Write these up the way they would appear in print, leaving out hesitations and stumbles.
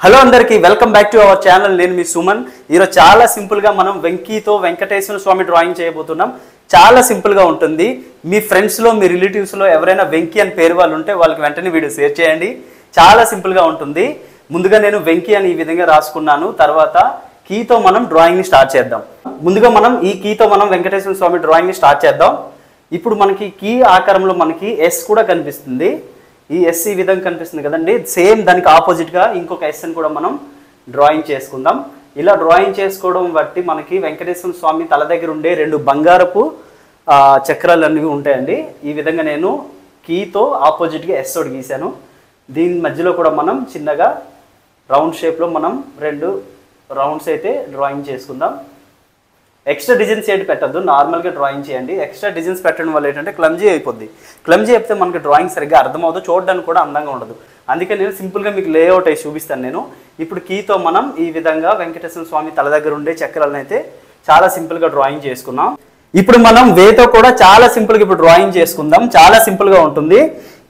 Hello అందరికీ welcome back to our channel. నేను మీ సుమన్. ఈరోజు చాలా సింపుల్గా మనం వెంకీతో వెంకటేశ్వర స్వామి డ్రాయింగ్ చేయబోతున్నాం. చాలా సింపుల్గా ఉంటుంది. మీ ఫ్రెండ్స్లో మీ రిలేటివ్స్లో ఎవరైనా వెంకీ అని పేరు వాళ్ళు ఉంటే వాళ్ళకి వెంటనే వీడియో షేర్ చేయండి. చాలా సింపుల్గా ఉంటుంది. ముందుగా నేను వెంకీ అని ఈ విధంగా రాసుకున్నాను. తర్వాత కీతో మనం డ్రాయింగ్ని స్టార్ట్ చేద్దాం. ముందుగా మనం ఈ కీతో మనం వెంకటేశ్వర స్వామి డ్రాయింగ్ని స్టార్ట్ చేద్దాం. ఇప్పుడు మనకి కీ ఆకారంలో మనకి ఎస్ కూడా కనిపిస్తుంది. ఈ ఎస్ ఈ విధంగా కనిపిస్తుంది కదండి. సేమ్ దానికి ఆపోజిట్గా ఇంకొక ఎస్ అని కూడా మనం డ్రాయింగ్ చేసుకుందాం. ఇలా డ్రాయింగ్ చేసుకోవడం బట్టి మనకి వెంకటేశ్వర స్వామి తల దగ్గర ఉండే రెండు బంగారపు చక్రాలు అనేవి ఉంటాయండి. ఈ విధంగా నేను కీతో ఆపోజిట్గా ఎస్ ఒకటి గీశాను. దీని మధ్యలో కూడా మనం చిన్నగా రౌండ్ షేప్లో మనం రెండు రౌండ్స్ అయితే డ్రాయింగ్ చేసుకుందాం. ఎక్స్ట్రా డిజైన్స్ ఏంటి పెట్టద్దు, నార్మల్గా డ్రాయింగ్ చేయండి. ఎక్స్ట్రా డిజైన్స్ పెట్టడం వల్ల ఏంటంటే క్లమ్జీ అయిపోద్ది. క్లమ్జీ అయిపోతే మనకి డ్రాయింగ్ సరిగ్గా అర్థమవుతుంది, చూడడానికి కూడా అందంగా ఉండదు. అందుకే నేను సింపుల్గా మీకు లేఅవుట్ అయి చూపిస్తాను. నేను ఇప్పుడు కీతో మనం ఈ విధంగా వెంకటేశ్వర స్వామి తల దగ్గర ఉండే చక్రాలను అయితే చాలా సింపుల్గా డ్రాయింగ్ చేసుకున్నాం. ఇప్పుడు మనం వేతో కూడా చాలా సింపుల్గా ఇప్పుడు డ్రాయింగ్ చేసుకుందాం. చాలా సింపుల్గా ఉంటుంది.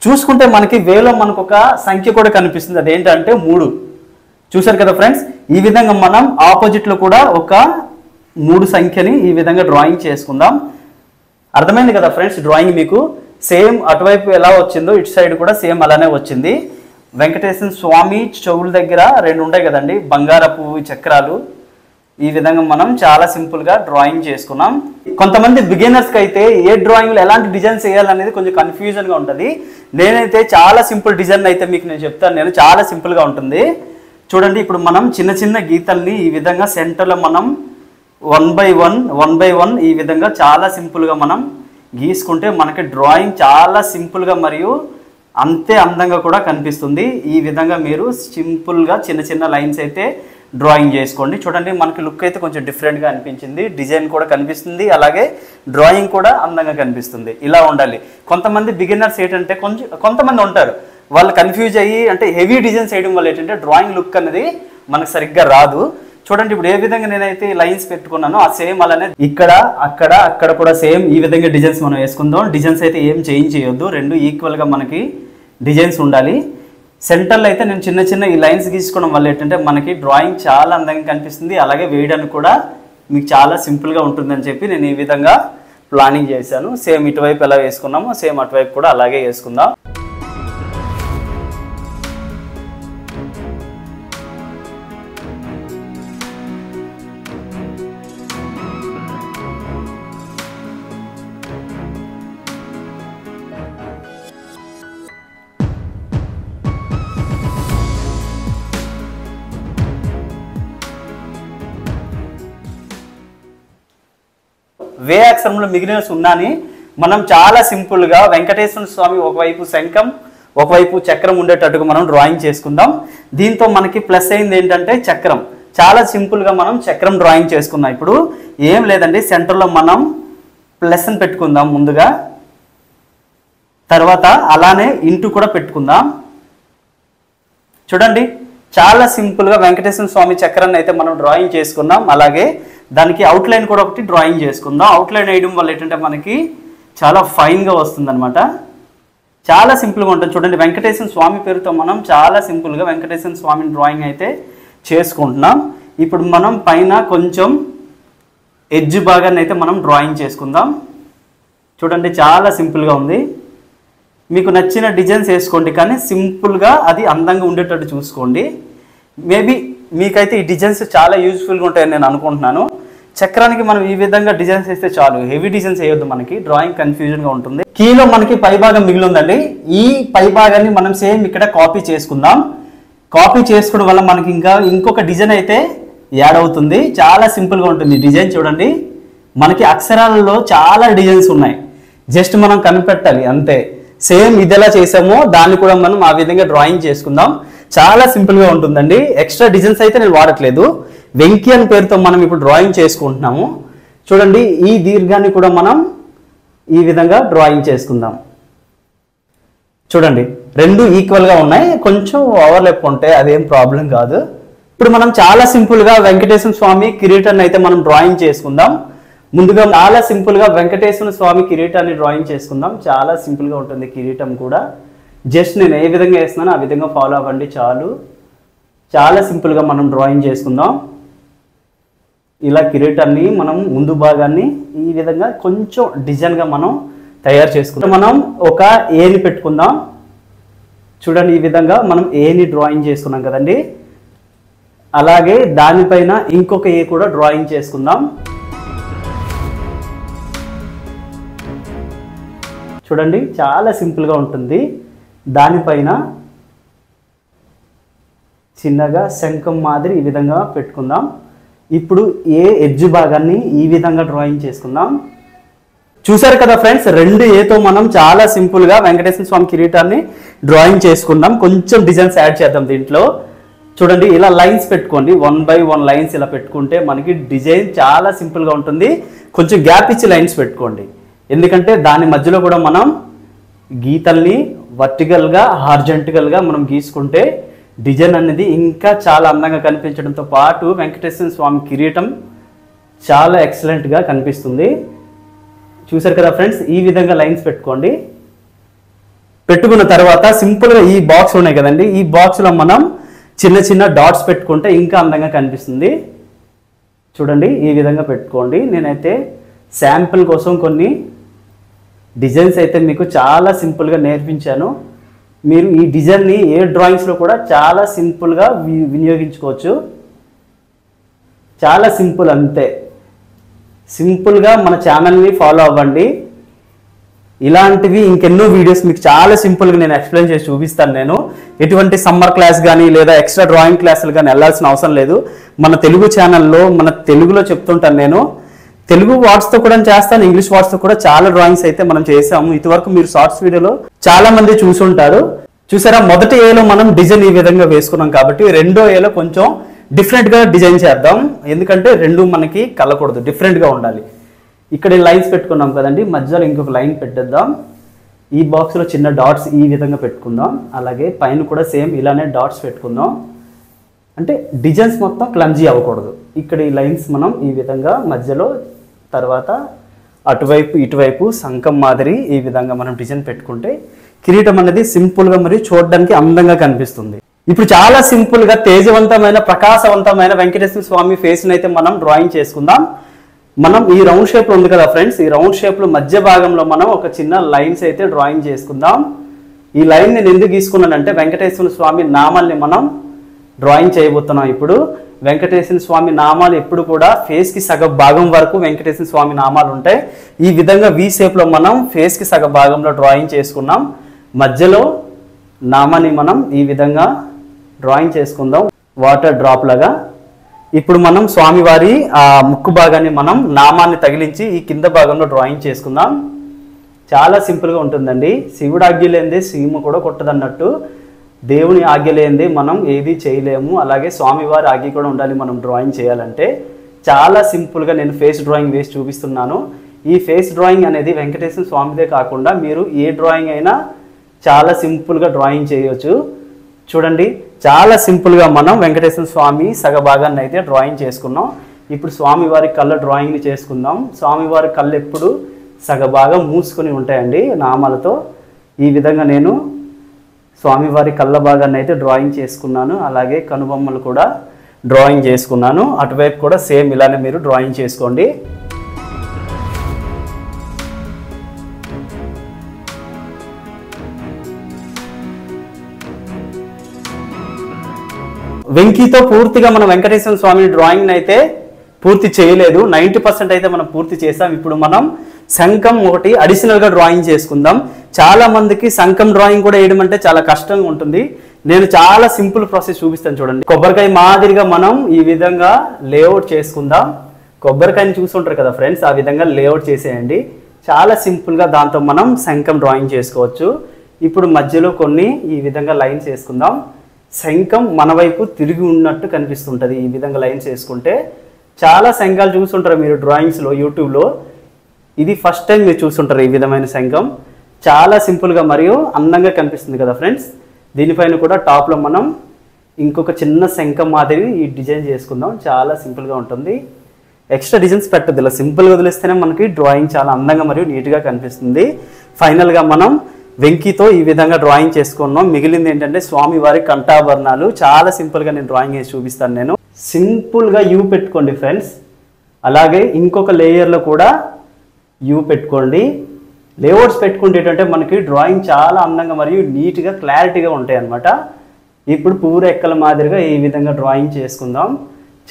చూసుకుంటే మనకి వేలో మనకు ఒక సంఖ్య కూడా కనిపిస్తుంది. అదేంటంటే 3. చూసారు కదా ఫ్రెండ్స్. ఈ విధంగా మనం ఆపోజిట్లో కూడా ఒక 3 సంఖ్యని ఈ విధంగా డ్రాయింగ్ చేసుకుందాం. అర్థమైంది కదా ఫ్రెండ్స్ డ్రాయింగ్ మీకు. సేమ్ అటువైపు ఎలా వచ్చిందో ఇటు సైడ్ కూడా సేమ్ అలానే వచ్చింది. వెంకటేశ్వర స్వామి చెవుల దగ్గర 2 ఉంటాయి కదండి బంగారపు చక్రాలు. ఈ విధంగా మనం చాలా సింపుల్గా డ్రాయింగ్ చేసుకున్నాం. కొంతమంది బిగినర్స్కి అయితే ఏ డ్రాయింగ్లో ఎలాంటి డిజైన్స్ వేయాలనేది కొంచెం కన్ఫ్యూజన్గా ఉంటుంది. నేనైతే చాలా సింపుల్ డిజైన్ అయితే మీకు నేను చెప్తాను. నేను చాలా సింపుల్గా ఉంటుంది. చూడండి ఇప్పుడు మనం చిన్న చిన్న గీతల్ని ఈ విధంగా సెంటర్లో మనం 1 by 1 ఈ విధంగా చాలా సింపుల్గా మనం గీసుకుంటే మనకి డ్రాయింగ్ చాలా సింపుల్గా మరియు అంతే అందంగా కూడా కనిపిస్తుంది. ఈ విధంగా మీరు సింపుల్గా చిన్న చిన్న లైన్స్ అయితే డ్రాయింగ్ చేసుకోండి. చూడండి మనకి లుక్ అయితే కొంచెం డిఫరెంట్గా అనిపించింది. డిజైన్ కూడా కనిపిస్తుంది, అలాగే డ్రాయింగ్ కూడా అందంగా కనిపిస్తుంది. ఇలా ఉండాలి. కొంతమంది బిగినర్స్ ఏంటంటే కొంతమంది ఉంటారు, వాళ్ళు కన్ఫ్యూజ్ అయ్యి అంటే హెవీ డిజైన్స్ వేయడం వల్ల ఏంటంటే డ్రాయింగ్ లుక్ అనేది మనకు సరిగ్గా రాదు. చూడండి ఇప్పుడు ఏ విధంగా నేనైతే లైన్స్ పెట్టుకున్నానో ఆ సేమ్ అలానే ఇక్కడ అక్కడ కూడా సేమ్ ఈ విధంగా డిజైన్స్ మనం వేసుకుందాం. డిజైన్స్ అయితే ఏం చేంజ్ చేయొద్దు, రెండు ఈక్వల్గా మనకి డిజైన్స్ ఉండాలి. సెంటర్లో అయితే నేను చిన్న చిన్న ఈ లైన్స్ గీసుకోవడం వల్ల ఏంటంటే మనకి డ్రాయింగ్ చాలా అందంగా కనిపిస్తుంది, అలాగే వేయడానికి కూడా మీకు చాలా సింపుల్గా ఉంటుందని చెప్పి నేను ఈ విధంగా ప్లానింగ్ చేశాను. సేమ్ ఇటువైపు ఎలా వేసుకున్నామో సేమ్ అటువైపు కూడా అలాగే వేసుకుందాం. వే అక్షరంలో మిగిలిన సున్నాని మనం చాలా సింపుల్గా వెంకటేశ్వర స్వామి ఒకవైపు శంఖం ఒకవైపు చక్రం ఉండేటట్టుగా మనం డ్రాయింగ్ చేసుకుందాం. దీంతో మనకి ప్లస్ అయింది ఏంటంటే చక్రం. చాలా సింపుల్గా మనం చక్రం డ్రాయింగ్ చేసుకున్నాం. ఇప్పుడు ఏం లేదండి, సెంటర్లో మనం ప్లస్ అని పెట్టుకుందాం ముందుగా. తర్వాత అలానే ఇంటూ కూడా పెట్టుకుందాం. చూడండి చాలా సింపుల్గా వెంకటేశ్వర స్వామి చక్రాన్ని అయితే మనం డ్రాయింగ్ చేసుకున్నాం. అలాగే దానికి అవుట్లైన్ కూడా ఒకటి డ్రాయింగ్ చేసుకుందాం. అవుట్లైన్ వేయడం వల్ల ఏంటంటే మనకి చాలా ఫైన్గా వస్తుంది అనమాట. చాలా సింపుల్గా ఉంటుంది. చూడండి వెంకటేశ్వర స్వామి పేరుతో మనం చాలా సింపుల్గా వెంకటేశ్వర స్వామి డ్రాయింగ్ అయితే చేసుకుంటున్నాం. ఇప్పుడు మనం పైన కొంచెం ఎడ్జ్ భాగాన్ని అయితే మనం డ్రాయింగ్ చేసుకుందాం. చూడండి చాలా సింపుల్గా ఉంది. మీకు నచ్చిన డిజైన్స్ వేసుకోండి, కానీ సింపుల్గా అది అందంగా ఉండేటట్టు చూసుకోండి. మేబీ మీకైతే ఈ డిజైన్స్ చాలా యూజ్ఫుల్గా ఉంటాయని నేను అనుకుంటున్నాను. చక్రానికి మనం ఈ విధంగా డిజైన్స్ వేస్తే చాలు, హెవీ డిజైన్స్ వేయొద్దు, మనకి డ్రాయింగ్ కన్ఫ్యూజన్గా ఉంటుంది. కీలో మనకి పై భాగం మిగిలి ఉందండి. ఈ పై భాగాన్ని మనం సేమ్ ఇక్కడ కాపీ చేసుకుందాం. కాపీ చేసుకోవడం వల్ల మనకి ఇంకొక డిజైన్ అయితే యాడ్ అవుతుంది. చాలా సింపుల్గా ఉంటుంది డిజైన్. చూడండి మనకి అక్షరాలలో చాలా డిజైన్స్ ఉన్నాయి, జస్ట్ మనం కనిపెట్టాలి అంతే. సేమ్ ఇది ఎలా చేసామో దాన్ని కూడా మనం ఆ విధంగా డ్రాయింగ్ చేసుకుందాం. చాలా సింపుల్గా ఉంటుందండి. ఎక్స్ట్రా డిజైన్స్ అయితే నేను వాడట్లేదు. వెంకీ అని పేరుతో మనం ఇప్పుడు డ్రాయింగ్ చేసుకుంటున్నాము. చూడండి ఈ దీర్ఘాన్ని కూడా మనం ఈ విధంగా డ్రాయింగ్ చేసుకుందాం. చూడండి రెండు ఈక్వల్గా ఉన్నాయి, కొంచెం ఓవర్లాప్ ఉంటాయి, అదేం ప్రాబ్లం కాదు. ఇప్పుడు మనం చాలా సింపుల్గా వెంకటేశ్వర స్వామి కిరీటాన్ని అయితే మనం డ్రాయింగ్ చేసుకుందాం. ముందుగా చాలా సింపుల్గా వెంకటేశ్వర స్వామి కిరీటాన్ని డ్రాయింగ్ చేసుకుందాం. చాలా సింపుల్గా ఉంటుంది కిరీటం కూడా. జస్ట్ నేను ఏ విధంగా వేస్తున్నానో ఆ విధంగా ఫాలో అవ్వండి చాలు. చాలా సింపుల్గా మనం డ్రాయింగ్ చేసుకుందాం. ఇలా కిరీటాన్ని మనం ముందు భాగాన్ని ఈ విధంగా కొంచెం డిజైన్గా మనం తయారు చేసుకుందాం. మనం ఒక ఏని పెట్టుకుందాం. చూడండి, ఈ విధంగా మనం ఏని డ్రాయింగ్ చేసుకున్నాం కదండి. అలాగే దానిపైన ఇంకొక ఏ కూడా డ్రాయింగ్ చేసుకుందాం. చూడండి, చాలా సింపుల్గా ఉంటుంది. దానిపైన చిన్నగా శంఖం మాదిరి ఈ విధంగా పెట్టుకుందాం. ఇప్పుడు ఏ ఎడ్జ్ భాగాన్ని ఈ విధంగా డ్రాయింగ్ చేసుకుందాం. చూసారు కదా ఫ్రెండ్స్, 2Aతో మనం చాలా సింపుల్గా వెంకటేశ్వర స్వామి కిరీటాన్ని డ్రాయింగ్ చేసుకుందాం. కొంచెం డిజైన్స్ యాడ్ చేద్దాం దీంట్లో. చూడండి, ఇలా లైన్స్ పెట్టుకోండి. 1 by 1 లైన్స్ ఇలా పెట్టుకుంటే మనకి డిజైన్ చాలా సింపుల్గా ఉంటుంది. కొంచెం గ్యాప్ ఇచ్చి లైన్స్ పెట్టుకోండి, ఎందుకంటే దాని మధ్యలో కూడా మనం గీతల్ని వర్టికల్గా హార్జెంటికల్గా మనం గీసుకుంటే డిజైన్ అనేది ఇంకా చాలా అందంగా కనిపించడంతో పాటు వెంకటేశ్వర స్వామి కిరీటం చాలా ఎక్సలెంట్గా కనిపిస్తుంది. చూసారు కదా ఫ్రెండ్స్, ఈ విధంగా లైన్స్ పెట్టుకోండి. పెట్టుకున్న తర్వాత సింపుల్గా ఈ బాక్స్ ఉన్నాయి కదండి, ఈ బాక్స్లో మనం చిన్న చిన్న డాట్స్ పెట్టుకుంటే ఇంకా అందంగా కనిపిస్తుంది. చూడండి, ఈ విధంగా పెట్టుకోండి. నేనైతే శాంపిల్ కోసం కొన్ని డిజైన్స్ అయితే మీకు చాలా సింపుల్గా నేర్పించాను. మీరు ఈ డిజైన్ని ఏ డ్రాయింగ్స్లో కూడా చాలా సింపుల్గా వినియోగించుకోవచ్చు. చాలా సింపుల్, అంతే. సింపుల్గా మన ఛానల్ని ఫాలో అవ్వండి. ఇలాంటివి ఇంకెన్నో వీడియోస్ మీకు చాలా సింపుల్గా నేను ఎక్స్ప్లెయిన్ చేసి చూపిస్తాను. నేను ఎటువంటి సమ్మర్ క్లాస్ కానీ లేదా ఎక్స్ట్రా డ్రాయింగ్ క్లాసులు కానీ వెళ్ళాల్సిన అవసరం లేదు. మన తెలుగు ఛానల్లో మన తెలుగులో చెప్తుంటాను. నేను తెలుగు వర్డ్స్తో కూడా చేస్తాను, ఇంగ్లీష్ వర్డ్స్తో కూడా చాలా డ్రాయింగ్స్ అయితే మనం చేసాము. ఇదివరకు మీరు షార్ట్స్ వీడియోలో చాలా మంది చూసుంటారు. చూసారా, మొదటి ఏలో మనం డిజైన్ ఈ విధంగా వేసుకున్నాం కాబట్టి రెండో ఏలో కొంచెం డిఫరెంట్గా డిజైన్ చేద్దాం. ఎందుకంటే రెండు మనకి కలకూడదు, డిఫరెంట్గా ఉండాలి. ఇక్కడ లైన్స్ పెట్టుకున్నాం కదండి, మధ్యలో ఇంకొక లైన్ పెట్టేద్దాం. ఈ బాక్స్లో చిన్న డాట్స్ ఈ విధంగా పెట్టుకుందాం. అలాగే పైన కూడా సేమ్ ఇలానే డాట్స్ పెట్టుకుందాం. అంటే డిజైన్స్ మొత్తం క్లమ్జీ అవ్వకూడదు. ఇక్కడ ఈ లైన్స్ మనం ఈ విధంగా మధ్యలో, తర్వాత అటువైపు ఇటువైపు శంఖం మాదిరి ఈ విధంగా మనం డిజైన్ పెట్టుకుంటే కిరీటం అనేది సింపుల్గా మరియు చూడడానికి అందంగా కనిపిస్తుంది. ఇప్పుడు చాలా సింపుల్గా తేజవంతమైన ప్రకాశవంతమైన వెంకటేశ్వర స్వామి ఫేస్ని అయితే మనం డ్రాయింగ్ చేసుకుందాం. మనం ఈ రౌండ్ షేప్లో ఉంది కదా ఫ్రెండ్స్, ఈ రౌండ్ షేప్లో మధ్య భాగంలో మనం ఒక చిన్న లైన్స్ అయితే డ్రాయింగ్ చేసుకుందాం. ఈ లైన్ నేను ఎందుకు తీసుకున్నానంటే వెంకటేశ్వర స్వామి నామాల్ని మనం డ్రాయింగ్ చేయబోతున్నాం. ఇప్పుడు వెంకటేశ్వర స్వామి నామాలు ఎప్పుడు కూడా ఫేస్కి సగ భాగం వరకు వెంకటేశ్వర స్వామి నామాలు ఉంటాయి. ఈ విధంగా వి షేప్లో మనం ఫేస్కి సగ భాగంలో డ్రాయింగ్ చేసుకున్నాం. మధ్యలో నామాన్ని మనం ఈ విధంగా డ్రాయింగ్ చేసుకుందాం, వాటర్ డ్రాప్ లాగా. ఇప్పుడు మనం స్వామివారి ఆ ముక్కు భాగాన్ని మనం నామాన్ని తగిలించి ఈ కింద భాగంలో డ్రాయింగ్ చేసుకుందాం. చాలా సింపుల్గా ఉంటుందండి. శివుడు ఆజ్ఞ లేనిదే సీమ కూడా కొట్టదన్నట్టు దేవుని ఆజ్ఞ లేనిదే మనం ఏది చేయలేము. అలాగే స్వామివారి ఆజ్ఞ కూడా ఉండాలి మనం డ్రాయింగ్ చేయాలంటే. చాలా సింపుల్గా నేను ఫేస్ డ్రాయింగ్ వేసి చూపిస్తున్నాను. ఈ ఫేస్ డ్రాయింగ్ అనేది వెంకటేశ్వర స్వామిదే కాకుండా మీరు ఏ డ్రాయింగ్ అయినా చాలా సింపుల్గా డ్రాయింగ్ చేయవచ్చు. చూడండి, చాలా సింపుల్గా మనం వెంకటేశ్వర స్వామి సగభాగాన్ని అయితే డ్రాయింగ్ చేసుకున్నాం. ఇప్పుడు స్వామివారి కళ్ళ డ్రాయింగ్ని చేసుకుందాం. స్వామివారి కళ్ళు ఎప్పుడు సగభాగం మూసుకొని ఉంటాయండి నామాలతో. ఈ విధంగా నేను స్వామివారి కళ్ళ భాగాన్ని అయితే డ్రాయింగ్ చేసుకున్నాను. అలాగే కనుబొమ్మలు కూడా డ్రాయింగ్ చేసుకున్నాను. అటువైపు కూడా సేమ్ ఇలానే మీరు డ్రాయింగ్ చేసుకోండి. వెంకీతో పూర్తిగా మనం వెంకటేశ్వర స్వామి డ్రాయింగ్ అయితే పూర్తి చేయలేదు, 90% అయితే మనం పూర్తి చేసాం. ఇప్పుడు మనం శంఖం ఒకటి అడిషనల్గా డ్రాయింగ్ చేసుకుందాం. చాలా మందికి శంఖం డ్రాయింగ్ కూడా వేయడం అంటే చాలా కష్టంగా ఉంటుంది. నేను చాలా సింపుల్ ప్రాసెస్ చూపిస్తాను చూడండి. కొబ్బరికాయ మాదిరిగా మనం ఈ విధంగా లేఅవుట్ చేసుకుందాం. కొబ్బరికాయని చూసుంటారు కదా ఫ్రెండ్స్, ఆ విధంగా లేఅవుట్ చేసేయండి. చాలా సింపుల్గా దాంతో మనం శంఖం డ్రాయింగ్ చేసుకోవచ్చు. ఇప్పుడు మధ్యలో కొన్ని ఈ విధంగా లైన్స్ వేసుకుందాం. శంఖం మన వైపు తిరిగి ఉన్నట్టు కనిపిస్తుంటుంది. ఈ విధంగా లైన్స్ వేసుకుంటే చాలా శంఖాలు చూస్తుంటారు మీరు డ్రాయింగ్స్లో, యూట్యూబ్లో. ఇది ఫస్ట్ టైం మీరు చూస్తుంటారు ఈ విధమైన శంఖం. చాలా సింపుల్గా మరియు అందంగా కనిపిస్తుంది కదా ఫ్రెండ్స్. దీనిపైన కూడా టాప్లో మనం ఇంకొక చిన్న శంఖం మాదిరి ఈ డిజైన్ చేసుకుందాం. చాలా సింపుల్గా ఉంటుంది. ఎక్స్ట్రా డిజైన్స్ పెట్టద్దు, ఇలా సింపుల్గా వదిలేస్తేనే మనకి డ్రాయింగ్ చాలా అందంగా మరియు నీట్గా కనిపిస్తుంది. ఫైనల్గా మనం వెంకీతో ఈ విధంగా డ్రాయింగ్ చేసుకున్నాం. మిగిలింది ఏంటంటే స్వామివారి కంఠాభరణాలు. చాలా సింపుల్గా నేను డ్రాయింగ్ వేసి చూపిస్తాను. నేను సింపుల్గా యూ పెట్టుకోండి ఫ్రెండ్స్. అలాగే ఇంకొక లేయర్లో కూడా యూ పెట్టుకోండి. లేఅవుట్స్ పెట్టుకుంటే ఏంటంటే మనకి డ్రాయింగ్ చాలా అందంగా మరియు నీట్గా క్లారిటీగా ఉంటాయి అన్నమాట. ఇప్పుడు పూర ఎక్కల మాదిరిగా ఈ విధంగా డ్రాయింగ్ చేసుకుందాం.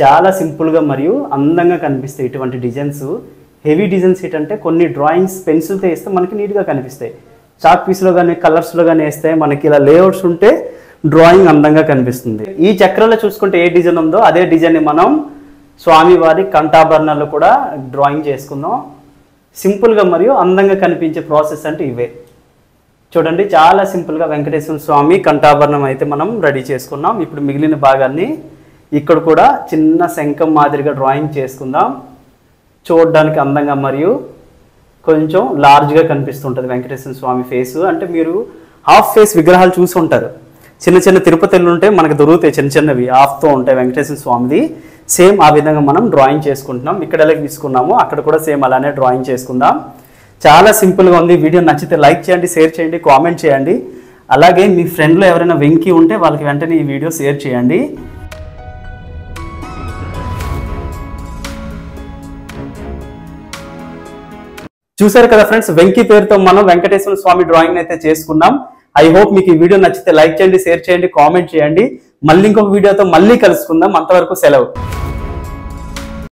చాలా సింపుల్గా మరియు అందంగా కనిపిస్తాయి ఇటువంటి డిజైన్స్. హెవీ డిజైన్స్ ఏంటంటే కొన్ని డ్రాయింగ్స్ పెన్సిల్తో వేస్తే మనకి నీట్గా కనిపిస్తాయి. చాక్ పీస్లో కానీ కలర్స్లో కానీ వేస్తే మనకి ఇలా లేఅవుట్స్ ఉంటే డ్రాయింగ్ అందంగా కనిపిస్తుంది. ఈ చక్రంలో చూసుకుంటే ఏ డిజైన్ ఉందో అదే డిజైన్ని మనం స్వామివారి కంఠాభరణాలు కూడా డ్రాయింగ్ చేసుకుందాం. సింపుల్గా మరియు అందంగా కనిపించే ప్రాసెస్ అంటే ఇవే. చూడండి చాలా సింపుల్గా వెంకటేశ్వర స్వామి కంఠాభరణం అయితే మనం రెడీ చేసుకున్నాం. ఇప్పుడు మిగిలిన భాగాన్ని ఇక్కడ కూడా చిన్న శంఖం మాదిరిగా డ్రాయింగ్ చేసుకుందాం. చూడడానికి అందంగా మరియు కొంచెం లార్జ్గా కనిపిస్తుంటుంది వెంకటేశ్వర స్వామి ఫేసు. అంటే మీరు హాఫ్ ఫేస్ విగ్రహాలు చూసి ఉంటారు. చిన్న చిన్న తిరుపతిలో ఉంటే మనకు దొరుకుతాయి, చిన్న చిన్నవి హాఫ్తో ఉంటాయి వెంకటేశ్వర స్వామిది. సేమ్ ఆ విధంగా మనం డ్రాయింగ్ చేసుకుంటున్నాం. ఇక్కడ ఎలా తీసుకున్నాము అక్కడ కూడా సేమ్ అలానే డ్రాయింగ్ చేసుకుందాం. చాలా సింపుల్గా ఉంది. వీడియో నచ్చితే లైక్ చేయండి, షేర్ చేయండి, కామెంట్ చేయండి. అలాగే మీ ఫ్రెండ్లో ఎవరైనా వెంకీ ఉంటే వాళ్ళకి వెంటనే ఈ వీడియో షేర్ చేయండి. చూసారు కదా ఫ్రెండ్స్, వెంకీ పేరుతో మనం వెంకటేశ్వర స్వామి డ్రాయింగ్ అయితే చేసుకున్నాం. ఐ హోప్ మీకు ఈ వీడియో నచ్చితే లైక్ చేయండి, షేర్ చేయండి, కామెంట్ చేయండి. మళ్ళీ ఇంకొక వీడియోతో మళ్ళీ కలుసుకుందాం. అంతవరకు సెలవు.